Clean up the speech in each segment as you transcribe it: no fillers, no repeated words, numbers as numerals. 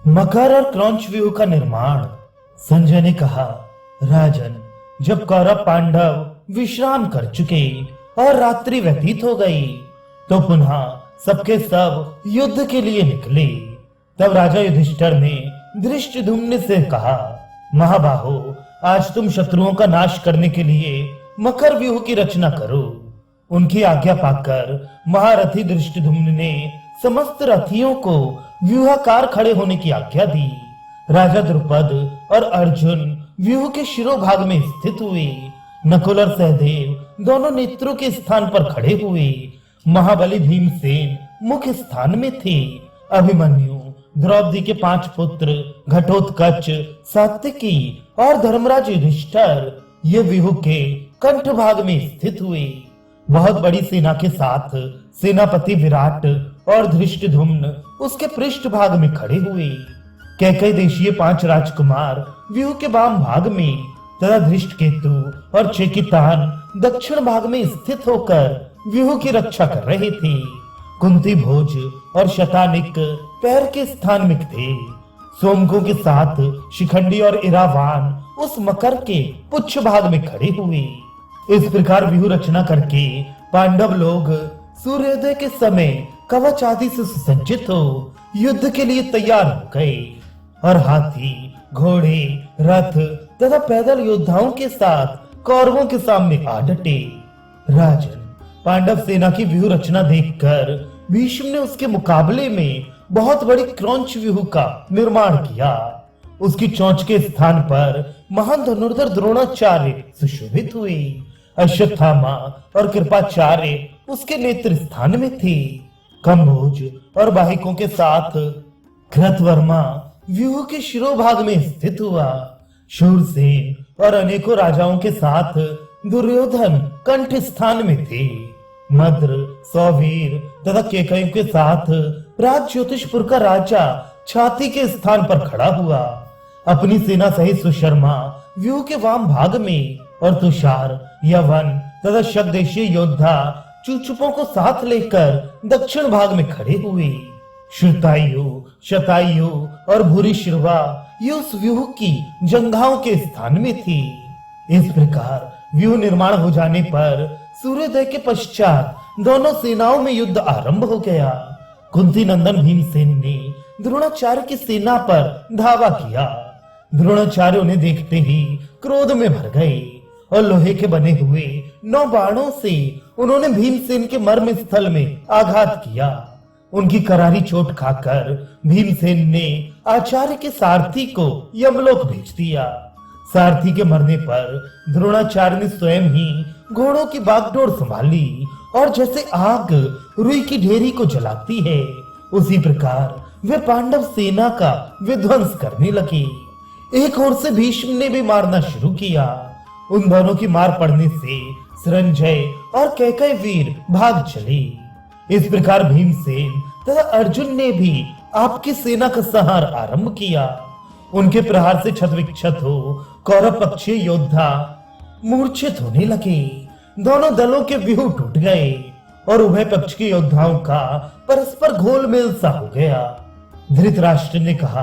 मकर और क्रौंच व्यूह का निर्माण। संजय ने कहा, राजन, जब कौरव पांडव विश्राम कर चुके और रात्रि व्यतीत हो गई तो पुनः सबके सब युद्ध के लिए निकले। तब राजा युधिष्ठिर ने धृष्टद्युम्न से कहा, महाबाहो, आज तुम शत्रुओं का नाश करने के लिए मकर व्यूह की रचना करो। उनकी आज्ञा पाकर महारथी धृष्टद्युम्न ने समस्त रथियों को व्यूहाकार खड़े होने की आज्ञा दी। राजा द्रुपद और अर्जुन व्यूह के शिरोभाग में स्थित हुए। नकुल और सहदेव दोनों नेत्रों के स्थान पर खड़े हुए। महाबली भीमसेन मुख्य स्थान में थे। अभिमन्यु, द्रौपदी के 5 पुत्र घटोत्कच, सात्विकी और धर्मराज युधिष्ठिर ये व्यूह के कंठ भाग में स्थित हुए। बहुत बड़ी सेना के साथ सेनापति विराट और धृष्टद्युम्न उसके पृष्ठ भाग में खड़े हुए। कैकई देशीय 5 राजकुमार व्यूह के वाम भाग में तथा धृष्टकेतु और चेकितान दक्षिण भाग में स्थित होकर व्यूह की रक्षा कर रहे थे। कुंती भोज और शतानिक पैर के स्थान में थे। सोमकों के साथ शिखंडी और इरावान उस मकर के पुच्छ भाग में खड़े हुए। इस प्रकार व्यूह रचना करके पांडव लोग सूर्योदय के समय कवच आदि से सुसज्जित हो युद्ध के लिए तैयार हो गए और हाथी, घोड़े, रथ तथा पैदल योद्धाओं के साथ कौरवों के सामने आ डटे। राजन, पांडव सेना की व्यूह रचना देखकर भीष्म ने उसके मुकाबले में बहुत बड़ी क्रौंच व्यूह का निर्माण किया। उसकी चोंच के स्थान पर महान धनुर्धर द्रोणाचार्य सुशोभित हुए। अश्वत्थामा और कृपाचार्य उसके नेत्र स्थान में थे। कंभोज और बाहिकों के साथ कृतवर्मा व्यूह के शिरोभाग में स्थित हुआ। शूरसेन और अनेकों राजाओं के साथ दुर्योधन कंठ स्थान में थे। मद्र, सौवीर तथा केकयों के साथ प्राग्ज्योतिषपुर का राजा छाती के स्थान पर खड़ा हुआ। अपनी सेना सहित सुशर्मा व्यूह के वाम भाग में और तुषार, यवन तथा शब्देशीय योद्धा चुचुपों को साथ लेकर दक्षिण भाग में खड़े हुए। श्रुतायु, शतायु और भूरिश्रवा ये उस व्यूह की जंघाओं के स्थान में थी। इस प्रकार व्यूह निर्माण हो जाने पर सूर्योदय के पश्चात दोनों सेनाओं में युद्ध आरंभ हो गया। कुंती नंदन भीमसेन ने द्रोणाचार्य की सेना पर धावा किया। द्रोणाचार्य उन्हें देखते ही क्रोध में भर गए और लोहे के बने हुए 9 बाणों से उन्होंने भीमसेन के मर्म स्थल में आघात किया। उनकी करारी चोट खाकर भीमसेन ने आचार्य के सारथी को यमलोक भेज दिया। सारथी के मरने पर द्रोणाचार्य ने स्वयं ही घोड़ों की बागडोर संभाली और जैसे आग रुई की ढेरी को जलाती है उसी प्रकार वे पांडव सेना का विध्वंस करने लगे। एक ओर से भीष्म ने भी मारना शुरू किया। उन दोनों की मार पड़ने से संजय और कैकई वीर भाग चले। इस प्रकार भीमसेन तथा अर्जुन ने भी आपकी सेना का संहार आरंभ किया। उनके प्रहार से क्षत विक्षत हो कौरव पक्षीय योद्धा मूर्छित होने लगे। दोनों दलों के व्यूह टूट गए और उभय पक्ष के योद्धाओं का परस्पर घोलमेल सा हो गया। धृतराष्ट्र ने कहा,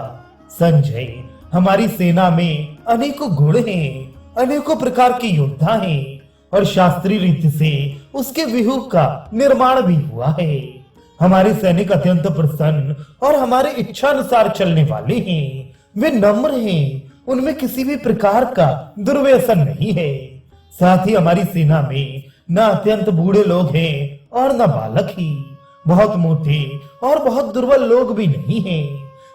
संजय, हमारी सेना में अनेकों घोड़े हैं, अनेकों प्रकार के योद्धा हैं और शास्त्रीय रीति से उसके व्यूह का निर्माण भी हुआ है। हमारे सैनिक अत्यंत प्रसन्न और हमारे इच्छानुसार चलने वाले हैं। वे नम्र हैं, उनमें किसी भी प्रकार का दुर्व्यसन नहीं है। साथ ही हमारी सेना में न अत्यंत बूढ़े लोग हैं और न बालक ही। बहुत मोटे और बहुत दुर्बल लोग भी नहीं हैं।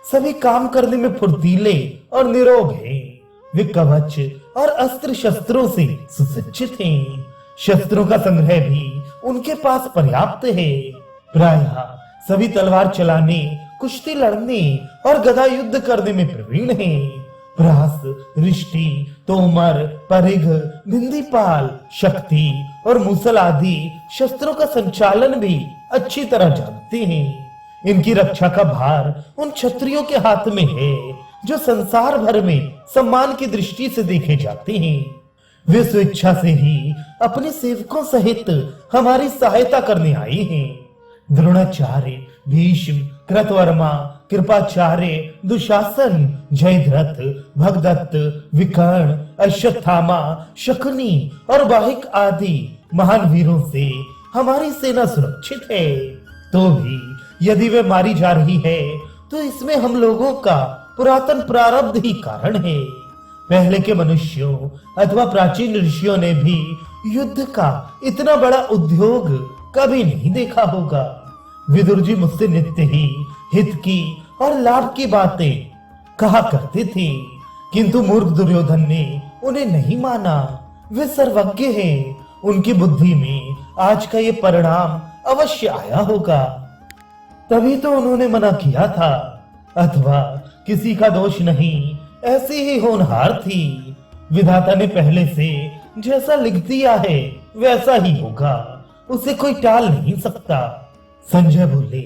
सभी काम करने में फुर्तीले और निरोग हैं। वे कवच और अस्त्र शस्त्रों से सुसज्जित हैं। शस्त्रों का संग्रह भी उनके पास पर्याप्त है। प्रायः सभी तलवार चलाने, कुश्ती लड़ने और गदा युद्ध करने में प्रवीण हैं। प्रास, रिष्टि, तोमर, परिघ, भिंदीपाल, शक्ति और मूसल आदि शस्त्रों का संचालन भी अच्छी तरह जानते हैं। इनकी रक्षा का भार उन क्षत्रियों के हाथ में है जो संसार भर में सम्मान की दृष्टि से देखे जाते हैं। वे स्वेच्छा से ही अपने सेवकों सहित हमारी सहायता करने आए हैं। द्रोणाचार्य, भीष्म, कृतवर्मा कृपाचार्य, दुशासन, जयद्रथ, भगदत्त, विकर्ण, अश्वत्थामा, शकुनी और वाहिक आदि महान वीरों से हमारी सेना सुरक्षित है। तो भी यदि वे मारी जा रही है तो इसमें हम लोगों का पुरातन प्रारब्ध ही कारण है। पहले के मनुष्यों अथवा प्राचीन ऋषियों ने भी युद्ध का इतना बड़ा उद्योग कभी नहीं देखा होगा। विदुर जी मुझसे नित्य ही हित की और लाभ की बातें कहा करते थे, किंतु मूर्ख दुर्योधन ने उन्हें नहीं माना। वे सर्वज्ञ हैं, उनकी बुद्धि में आज का ये परिणाम अवश्य आया होगा, तभी तो उन्होंने मना किया था। अथवा किसी का दोष नहीं, ऐसी ही होनहार थी। विधाता ने पहले से जैसा लिख दिया है वैसा ही होगा, उसे कोई टाल नहीं सकता। संजय बोले,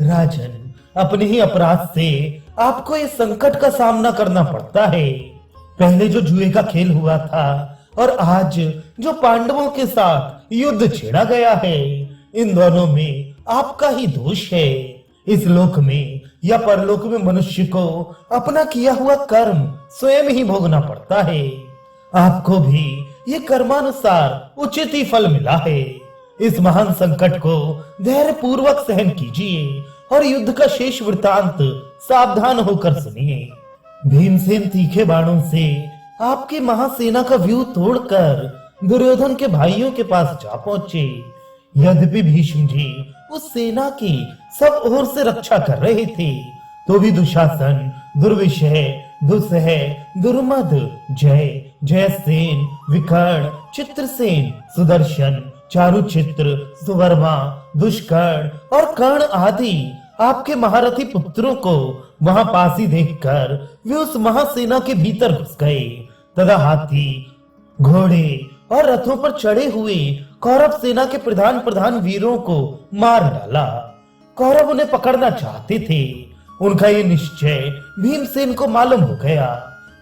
राजन, अपने ही अपराध से आपको इस संकट का सामना करना पड़ता है। पहले जो जुए का खेल हुआ था और आज जो पांडवों के साथ युद्ध छेड़ा गया है, इन दोनों में आपका ही दोष है। इस लोक में या परलोक में मनुष्य को अपना किया हुआ कर्म स्वयं ही भोगना पड़ता है। आपको भी ये कर्मानुसार उचित ही फल मिला है। इस महान संकट को धैर्य पूर्वक सहन कीजिए और युद्ध का शेष वृतांत सावधान होकर सुनिए। भीमसेन तीखे बाणों से आपकी महासेना का व्यू तोड़कर दुर्योधन के भाइयों के पास जा पहुंचे। यद्यपि भीष्म जी उस सेना की सब ओर से रक्षा कर रहे थे, तो भी दुशासन, दुर्विषह, दुस्सह, दुर्मद, जय, जयसेन, विकर्ण, चित्रसेन, सुदर्शन, चारुचित्र, सुवर्मा, दुष्कर्ण और कर्ण आदि आपके महारथी पुत्रों को वहां पास ही देखकर वे उस महासेना के भीतर घुस गए तथा हाथी, घोड़े और रथों पर चढ़े हुए कौरव सेना के प्रधान वीरों को मार डाला। कौरव उन्हें पकड़ना चाहते थे। उनका ये निश्चय भीमसेन को मालूम हो गया।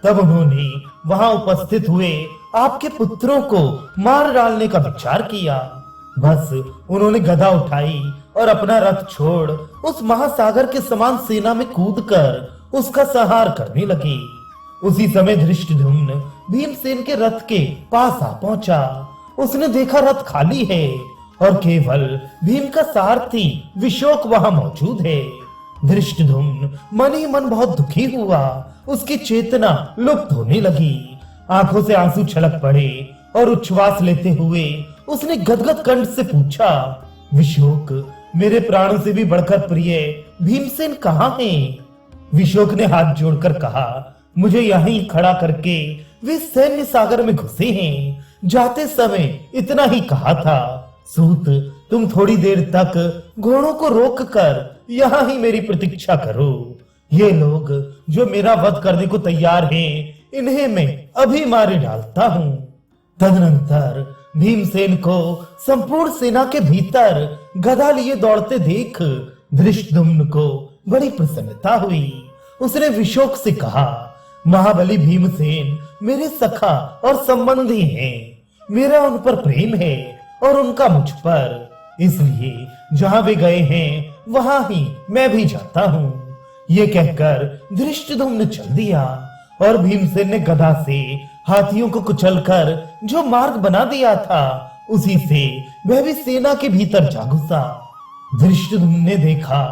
तब उन्होंने वहां उपस्थित हुए आपके पुत्रों को मार डालने का विचार किया। बस उन्होंने गदा उठाई और अपना रथ छोड़ उस महासागर के समान सेना में कूदकर उसका संहार करने लगे। उसी समय धृष्टद्युम्न भीमसेन के रथ के पास आ पहुंचा। उसने देखा रथ खाली है और केवल भीम का सारथी विशोक वहां मौजूद है। धृष्टद्युम्न मन ही मन बहुत दुखी हुआ। उसकी चेतना लुप्त होने लगी। आंखों से आंसू छलक पड़े और उच्छ्वास लेते हुए उसने गदगद कंठ से पूछा, विशोक, मेरे प्राणों से भी बढ़कर प्रिय भीमसेन कहाँ हैं? विशोक ने हाथ जोड़कर कहा, मुझे यहीं खड़ा करके वे सैन्य सागर में घुसे हैं। जाते समय इतना ही कहा था, सूत, तुम थोड़ी देर तक घोड़ों को रोक कर यहाँ ही मेरी प्रतीक्षा करो। ये लोग जो मेरा वध करने को तैयार हैं, इन्हें मैं अभी मारे डालता हूँ। तदनंतर भीमसेन को संपूर्ण सेना के भीतर गदा लिए दौड़ते देख धृष्टद्युम्न को बड़ी प्रसन्नता हुई। उसने विशोक से कहा, महाबली भीमसेन मेरे सखा और संबंधी हैं। मेरा उन पर प्रेम है और उनका मुझ पर, इसलिए जहां वे गए हैं वहां ही मैं भी जाता हूँ। ये कहकर धृष्टद्युम्न चल दिया और भीमसेन ने गदा से हाथियों को कुचलकर जो मार्ग बना दिया था, उसी से वह भी सेना के भीतर जा घुसा। धृष्टद्युम्न ने देखा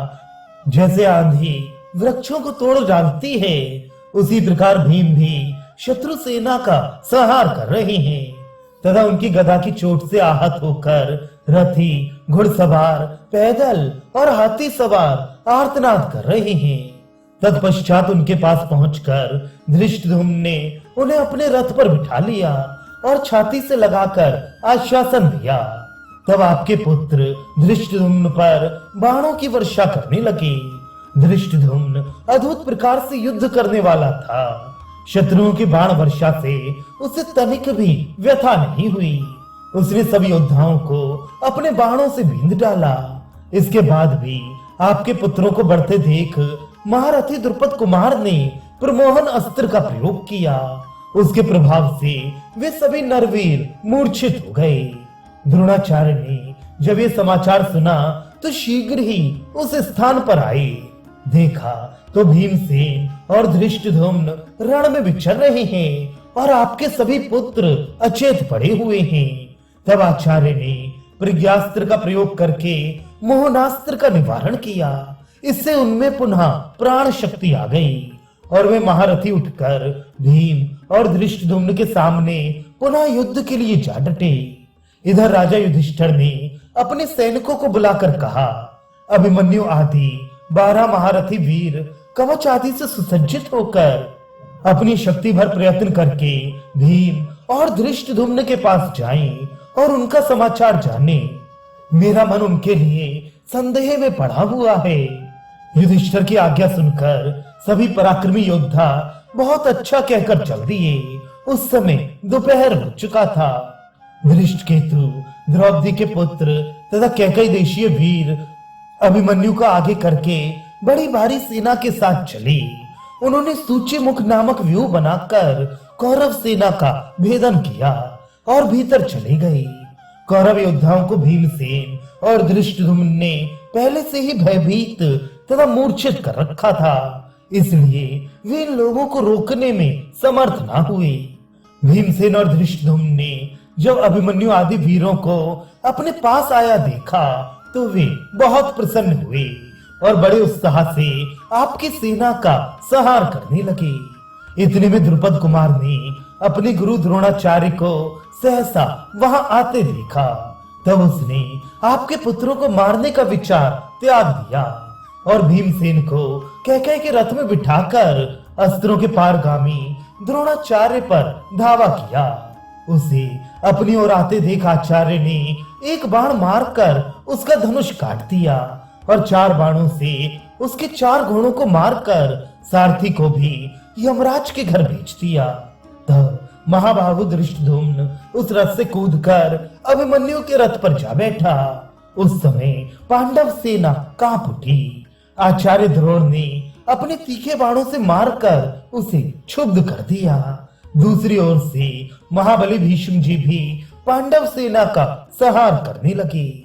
जैसे आंधी वृक्षों को तोड़ डालती है, उसी प्रकार भीम भी शत्रु सेना का संहार कर रहे हैं तथा उनकी गदा की चोट से आहत होकर रथी, घुड़सवार, पैदल और हाथी सवार आर्तनाद कर रहे हैं। तत्पश्चात उनके पास पहुंचकर धृष्टद्युम्न ने उन्हें अपने रथ पर बिठा लिया और छाती से लगाकर आश्वासन दिया। तब आपके पुत्र धृष्टद्युम्न पर बाणों की वर्षा करने लगे। धृष्टद्युम्न अद्भुत प्रकार से युद्ध करने वाला था। शत्रुओं की बाण वर्षा से उसे तनिक भी व्यथा नहीं हुई। उसने सभी योद्धाओं को अपने बाणों से बींध डाला। इसके बाद भी आपके पुत्रों को बढ़ते देख महारथी द्रुपद कुमार ने प्रमोहन अस्त्र का प्रयोग किया। उसके प्रभाव से वे सभी नरवीर मूर्छित हो गए। द्रोणाचार्य ने जब ये समाचार सुना तो शीघ्र ही उस स्थान पर आए। देखा तो भीमसेन और धृष्टद्युम्न रण में विचर रहे हैं और आपके सभी पुत्र अचेत पड़े हुए हैं। तब आचार्य ने प्रज्ञास्त्र का प्रयोग करके मोहनास्त्र का निवारण किया। इससे उनमें पुनः प्राण शक्ति आ गई और वे महारथी उठकर भीम और धृष्टद्युम्न के सामने पुनः युद्ध के लिए जा डटे। इधर राजा युधिष्ठिर ने अपने सैनिकों को बुलाकर कहा, अभिमन्यु आदि 12 महारथी वीर कवच आदि से सुसज्जित होकर अपनी शक्ति भर प्रयत्न करके भीम और धृष्टद्युम्न के पास जाएं और उनका समाचार जानें। मेरा मन उनके लिए संदेह में पड़ा हुआ है। युधिष्ठिर की आज्ञा सुनकर सभी पराक्रमी योद्धा बहुत अच्छा कहकर चल दिए। उस समय दोपहर हो चुका था। धृष्टकेतु द्रौपदी के पुत्र तथा कैकई देशीय वीर अभिमन्यु का आगे करके बड़ी भारी सेना के साथ चले। उन्होंने सूचीमुख नामक व्यूह बनाकर कौरव सेना का भेदन किया और भीतर चले गए। कौरव योद्धाओं को भीमसेन और धृष्टद्युम्न ने पहले से ही भयभीत तथा मूर्छित कर रखा था, इसलिए वे इन लोगों को रोकने में समर्थ न हुए। भीमसेन और धृष्टद्युम्न ने जब अभिमन्यु आदि वीरों को अपने पास आया देखा तो वे बहुत प्रसन्न हुए और बड़े उत्साह से आपकी सेना का संहार करने लगे। इतने में द्रुपद कुमार ने अपने गुरु द्रोणाचार्य को सहसा वहां आते देखा। तब उसने आपके पुत्रों को मारने का विचार त्याग दिया और भीमसेन को कैकेयी के रथ में बिठाकर अस्त्रों के पारगामी द्रोणाचार्य पर धावा किया। उसे अपनी ओर आते देख आचार्य ने एक बाण मारकर उसका धनुष काट दिया और 4 बाणों से उसके 4 घोड़ों को मारकर सारथी को भी यमराज के घर भेज दिया। तब महाबाहु धृष्टद्युम्न उस रथ से कूदकर अभिमन्यु के रथ पर जा बैठा। उस समय पांडव सेना कांप उठी। आचार्य द्रोण ने अपने तीखे बाणों से मारकर उसे क्षुब्ध कर दिया। दूसरी ओर से महाबली भीष्म जी भी पांडव सेना का संहार करने लगे।